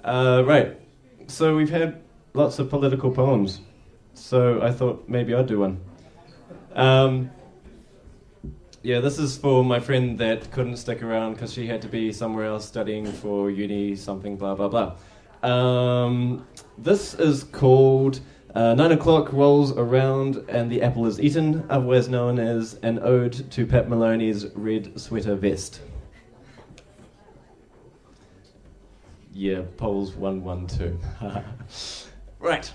Right. So we've had lots of political poems. So I thought maybe I'd do one. Um, yeah, this is for my friend that couldn't stick around because she had to be somewhere else studying for uni, something, blah, blah, blah. This is called 9 o'clock rolls around and the apple is eaten, otherwise known as an ode to Pat Maloney's red sweater vest. Yeah, polls 112. Right.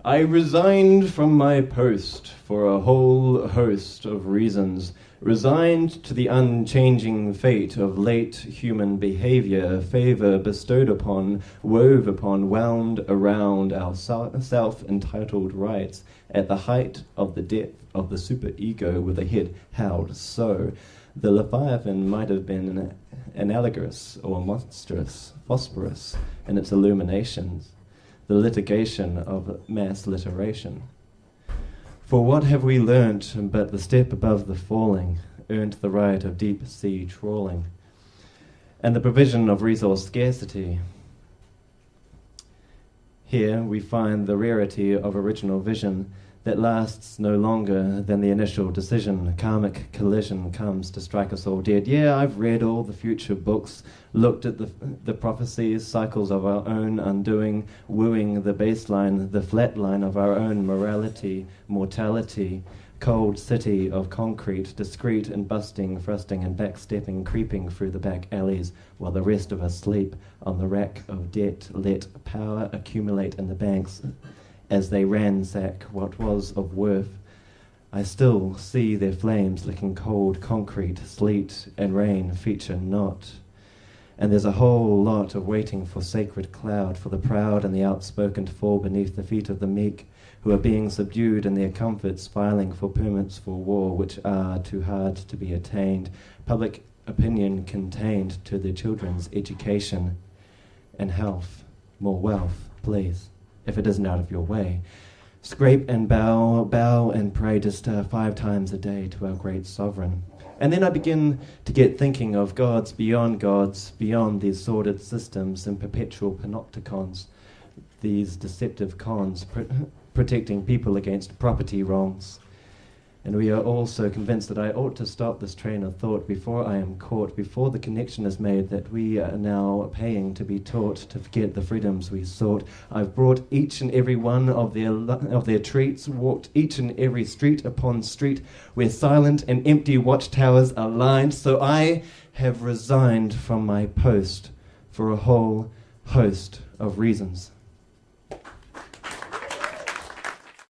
I resigned from my post for a whole host of reasons, resigned to the unchanging fate of late human behavior, favor bestowed upon, wove upon, wound around our self-entitled rights at the height of the depth of the superego with a head held so. The Leviathan might have been analogous or monstrous, phosphorus in its illuminations, the litigation of mass literation. For what have we learnt but the step above the falling, earned the right of deep sea trawling, and the provision of resource scarcity? Here we find the rarity of original vision that lasts no longer than the initial decision. Karmic collision comes to strike us all dead. Yeah, I've read all the future books, looked at the prophecies, cycles of our own undoing, wooing the baseline, the flat line of our own morality, mortality, cold city of concrete, discreet and busting, thrusting and backstepping, creeping through the back alleys, while the rest of us sleep on the rack of debt, let power accumulate in the banks. As they ransack what was of worth, I still see their flames licking cold concrete, sleet and rain feature not. And there's a whole lot of waiting for sacred cloud, for the proud and the outspoken to fall beneath the feet of the meek, who are being subdued in their comforts, filing for permits for war, which are too hard to be attained, public opinion contained to their children's education and health. More wealth, please, if it isn't out of your way. Scrape and bow and pray just 5 times a day to our great sovereign. And then I begin to get thinking of gods, beyond these sordid systems and perpetual panopticons, these deceptive cons protecting people against property wrongs. And we are all so convinced that I ought to stop this train of thought before I am caught, before the connection is made that we are now paying to be taught to forget the freedoms we sought. I've brought each and every one of their treats, walked each and every street upon street where silent and empty watchtowers are lined, so I have resigned from my post for a whole host of reasons.